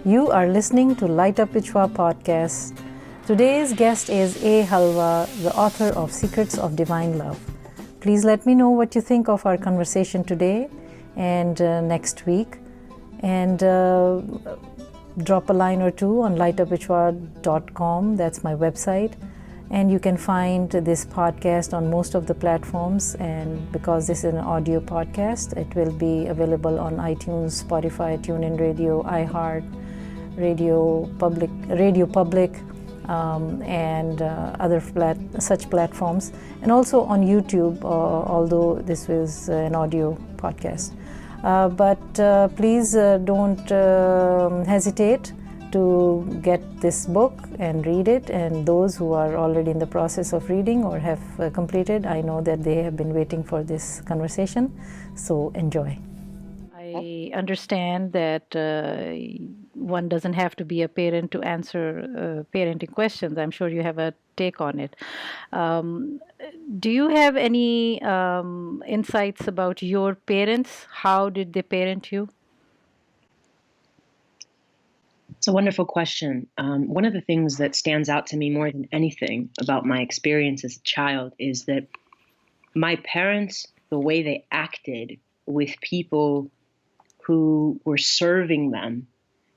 You are listening to Light Up with Shua podcast. Today's guest is Helwa, the author of Secrets of Divine Love. Please let me know what you think of our conversation today and next week. And drop a line or two on lightupwithshua.com. That's my website. And you can find this podcast on most of the platforms. And because this is an audio podcast, it will be available on iTunes, Spotify, TuneIn Radio, iHeart, Radio Public, and other such platforms. And also on YouTube, although this was an audio podcast. But please don't hesitate to get this book and read it, and those who are already in the process of reading or have completed, I know that they have been waiting for this conversation, so enjoy. I understand that one doesn't have to be a parent to answer parenting questions. I'm sure you have a take on it. Do you have any insights about your parents? How did they parent you? It's a wonderful question. One of the things that stands out to me more than anything about my experience as a child is that my parents, the way they acted with people who were serving them,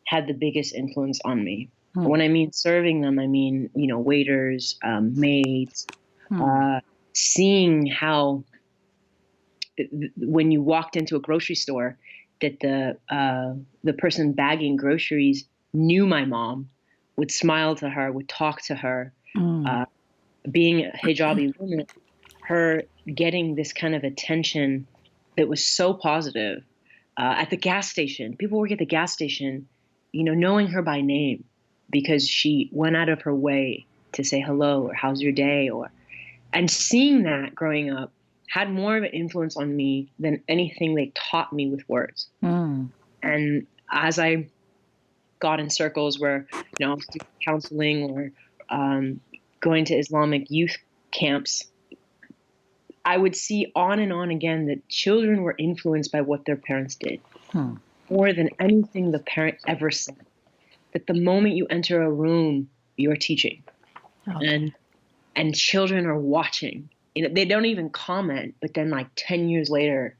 had the biggest influence on me. When I mean serving them, I mean, waiters, maids, seeing how when you walked into a grocery store, that the person bagging groceries knew my mom, would smile to her, would talk to her. Being a hijabi woman, her getting this kind of attention that was so positive. At the gas station, people work at the gas station, knowing her by name because she went out of her way to say hello or how's your day, and seeing that growing up had more of an influence on me than anything they taught me with words. And as I got in circles where, I was doing counseling or going to Islamic youth camps, I would see on and on again that children were influenced by what their parents did more than anything the parent ever said. That the moment you enter a room, you're teaching. Okay. And children are watching. They don't even comment, but then like 10 years later,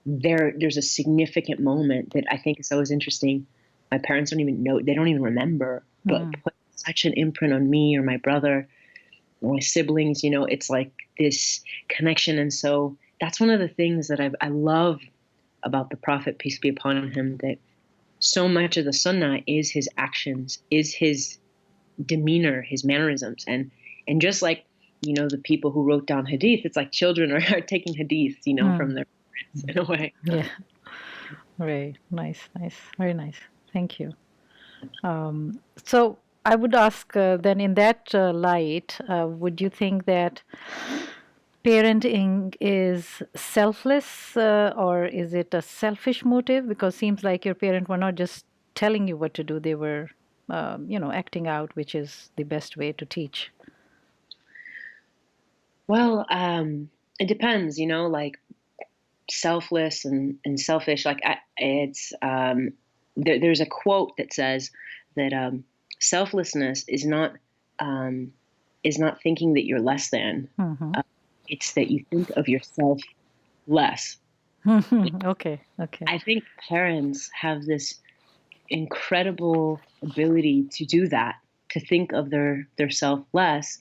there's a significant moment that I think is always interesting. My parents don't even know, they don't even remember, but put such an imprint on me or my brother or my siblings, it's like this connection. And so that's one of the things that I love about the Prophet, peace be upon him, that so much of the Sunnah is his actions, is his demeanor, his mannerisms. And just like, the people who wrote down hadith, it's like children are taking hadith, from their parents in a way. Yeah. Right. Nice. Very nice. Thank you. So I would ask then in that light, would you think that parenting is selfless or is it a selfish motive? Because it seems like your parents were not just telling you what to do, they were, acting out, which is the best way to teach. Well, it depends, like selfless and selfish. Like there's a quote that says that selflessness is not thinking that you're less than. It's that you think of yourself less. Okay. I think parents have this incredible ability to do that, to think of their self less.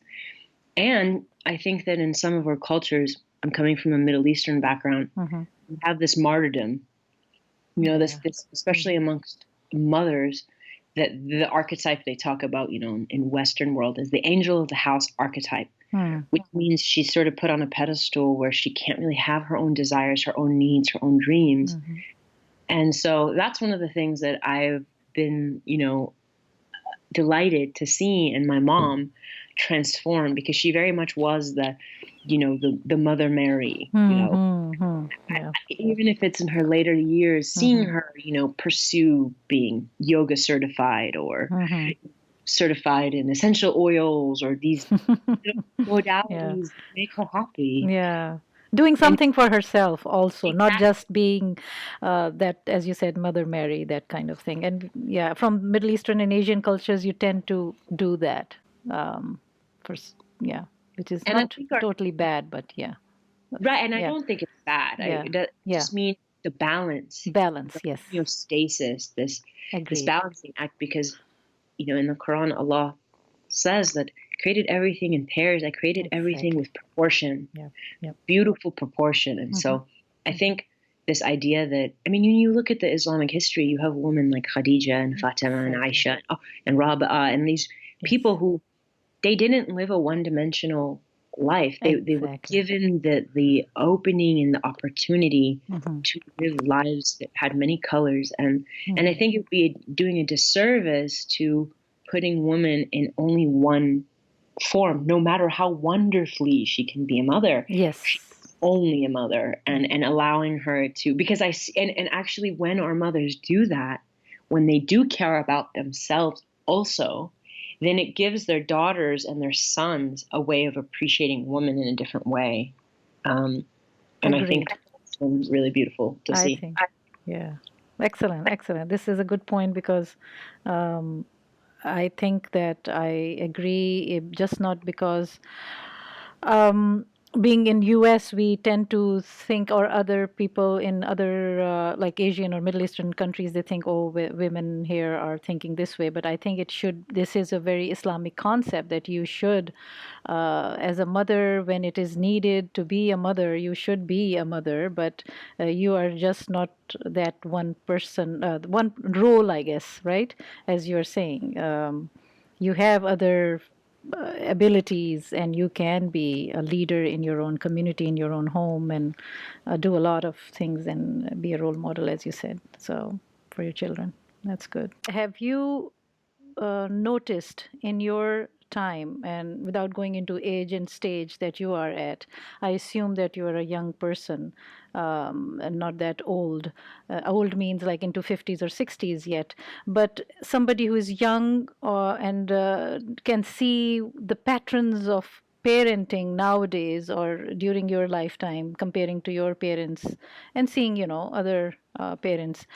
And I think that in some of our cultures, I'm coming from a Middle Eastern background, we have this martyrdom, this especially amongst mothers, that the archetype they talk about, in Western world is the angel of the house archetype, which means she's sort of put on a pedestal where she can't really have her own desires, her own needs, her own dreams. And so that's one of the things that I've been, delighted to see in my mom transform, because she very much was the Mother Mary, Yeah. Even if it's in her later years, seeing her, pursue being yoga certified or certified in essential oils or these modalities make her happy. Yeah. Doing And something for herself also, not exactly. just being that, as you said, Mother Mary, that kind of thing. And yeah, from Middle Eastern and Asian cultures, you tend to do that. Um, yeah, which is And I not think our totally bad, but yeah, right, and I yeah, don't think it's bad. yeah, That yeah. just means the balance, the Balance, yes, homeostasis, this agreed. balancing act, because in the Quran, Allah says that created everything in pairs. I created everything Exactly. with proportion, Yeah, yeah. beautiful proportion. And Hmm. so I think this idea that, I mean, when you look at the Islamic history, you have women like Khadija and Fatima and Exactly. Aisha and Rabi'ah and these Yes, people who they didn't live a one-dimensional life. They were exactly. given the opening and the opportunity Hmm. to live lives that had many colors. And I Hmm. think it would be doing a disservice to putting women in only one form, no matter how wonderfully she can be a mother. She's Yes. only a mother, Yeah. and allowing her to, because I see, and actually when our mothers do that, when they do care about themselves also, then it gives their daughters and their sons a way of appreciating women in a different way. Um, and I think Agreed. that's been really beautiful to I see. think, yeah. Excellent, excellent. This is a good point because um, I think that I agree, just not because um, being in US, we tend to think, or other people in other like Asian or Middle Eastern countries, they think, oh, women here are thinking this way. But I think this is a very Islamic concept that you should, as a mother, when it is needed to be a mother, you should be a mother. But you are just not that one person, one role, I guess, right? As you're saying. You have other abilities, and you can be a leader in your own community, in your own home, and do a lot of things and be a role model, as you said, so for your children. That's good. Have you noticed in your time, and without going into age and stage that you are at, I assume that you are a young person, and not that old. Old means like into 50s or 60s yet, but somebody who is young, and can see the patterns of parenting nowadays or during your lifetime, comparing to your parents and seeing, other parents.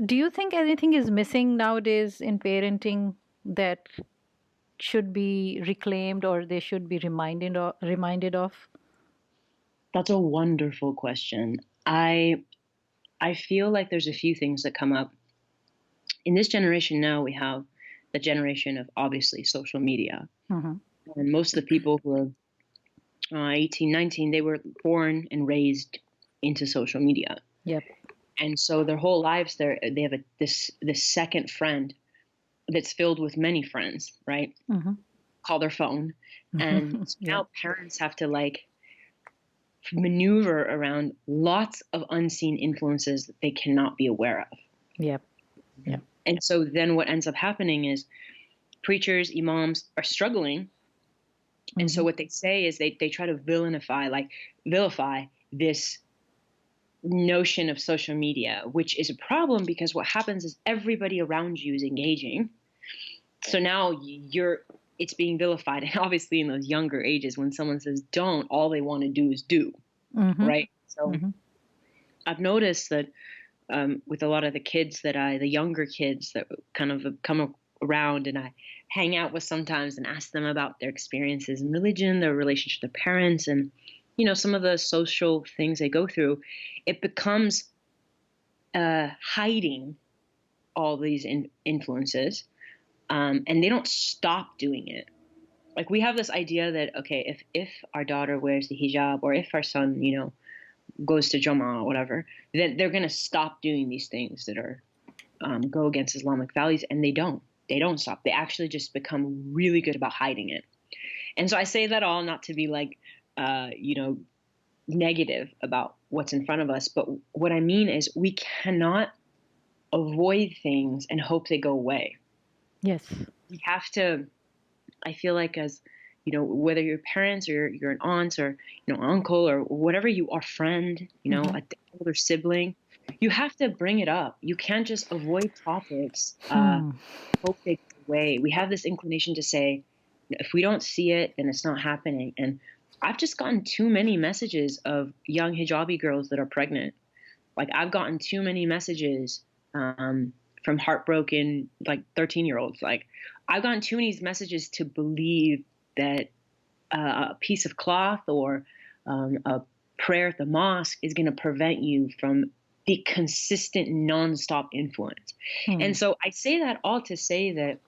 Do you think anything is missing nowadays in parenting that should be reclaimed, or they should be reminded of? That's a wonderful question. I feel like there's a few things that come up in this generation. Now we have the generation of obviously social media, Hmm. and most of the people who are 18, 19, they were born and raised into social media. Yep. And so their whole lives, they have this second friend that's filled with many friends, right? Hmm. Call their phone. And so Yep. now parents have to like maneuver around lots of unseen influences that they cannot be aware of. Yep. Yep. And so then what ends up happening is preachers, imams are struggling. And so Hmm. what they say is they try to vilify this notion of social media, which is a problem because what happens is everybody around you is engaging. So now it's being vilified. And obviously in those younger ages, when someone says don't, all they want to do is do, Hmm. right? So Hmm. I've noticed that with a lot of the younger kids that kind of come around and I hang out with sometimes and ask them about their experiences in religion, their relationship to their parents, and some of the social things they go through, it becomes hiding all these influences, and they don't stop doing it. Like we have this idea that okay, if our daughter wears the hijab, or if our son, goes to Jama or whatever, then they're going to stop doing these things that are go against Islamic values, and they don't. They don't stop. They actually just become really good about hiding it. And so I say that all not to be like, negative about what's in front of us, but what I mean is we cannot avoid things and hope they go away. Yes. We have to. I feel like as whether you're parents or you're an aunt or uncle or whatever you are, friend, Hmm. an older sibling, you have to bring it up. You can't just avoid topics, Hmm. hope they go away. We have this inclination to say, if we don't see it, then it's not happening. And I've just gotten too many messages of young hijabi girls that are pregnant. Like, I've gotten too many messages from heartbroken, like, 13-year-olds. Like, I've gotten too many messages to believe that a piece of cloth or a prayer at the mosque is going to prevent you from the consistent, nonstop influence. And so I say that all to say that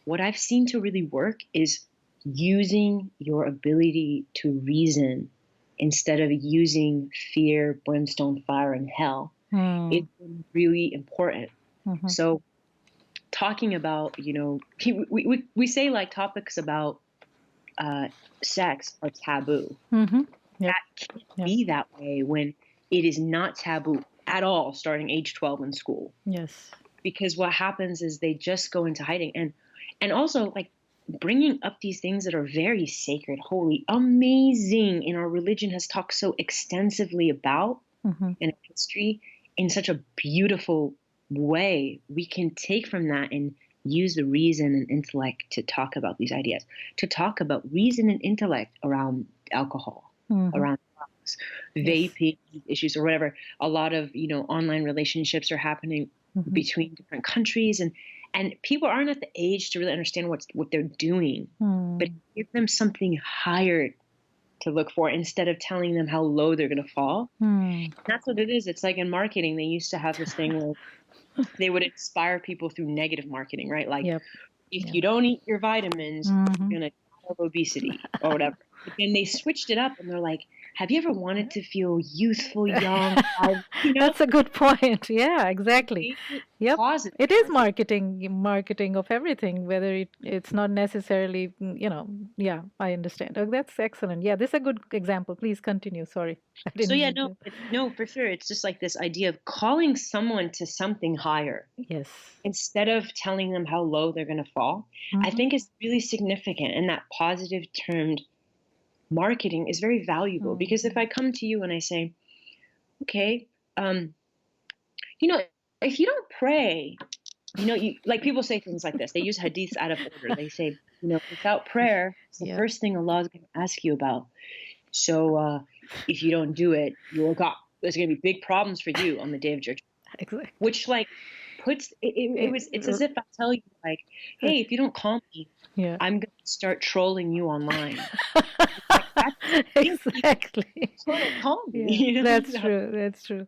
what I've seen to really work is using your ability to reason instead of using fear, brimstone, fire, and hell. It's really important. So talking about, we say like topics about sex are taboo. That can't be that way when it is not taboo at all starting age 12 in school. Yes. Because what happens is they just go into hiding. And also, like, bringing up these things that are very sacred, holy, amazing, and our religion has talked so extensively about in history in such a beautiful way. We can take from that and use the reason and intellect to talk about these ideas, to talk about reason and intellect around alcohol, around drugs, vaping issues, or whatever. A lot of, online relationships are happening between different countries, and people aren't at the age to really understand what they're doing, but give them something higher to look for instead of telling them how low they're going to fall. That's what it is. It's like in marketing, they used to have this thing where they would inspire people through negative marketing, right? Like, if you don't eat your vitamins, you're going to die of obesity or whatever. But then they switched it up and they're like, have you ever wanted to feel youthful, young? That's a good point. Yeah, exactly. Yep. Positive. It is marketing of everything, whether it's not necessarily, yeah, I understand. Oh, that's excellent. Yeah, this is a good example. Please continue. Sorry. No, for sure. It's just like this idea of calling someone to something higher. Yes. Instead of telling them how low they're going to fall. I think it's really significant, and that positive termed marketing is very valuable, because if I come to you and I say, okay, if you don't pray, like, people say things like this. They use hadiths out of order. They say, without prayer, it's the first thing Allah is going to ask you about. So if you don't do it, there's going to be big problems for you on the day of judgment. Exactly. Which, like, it's as if I tell you, like, hey, if you don't call me, I'm going to start trolling you online. Exactly. Call me. That's true. That's true.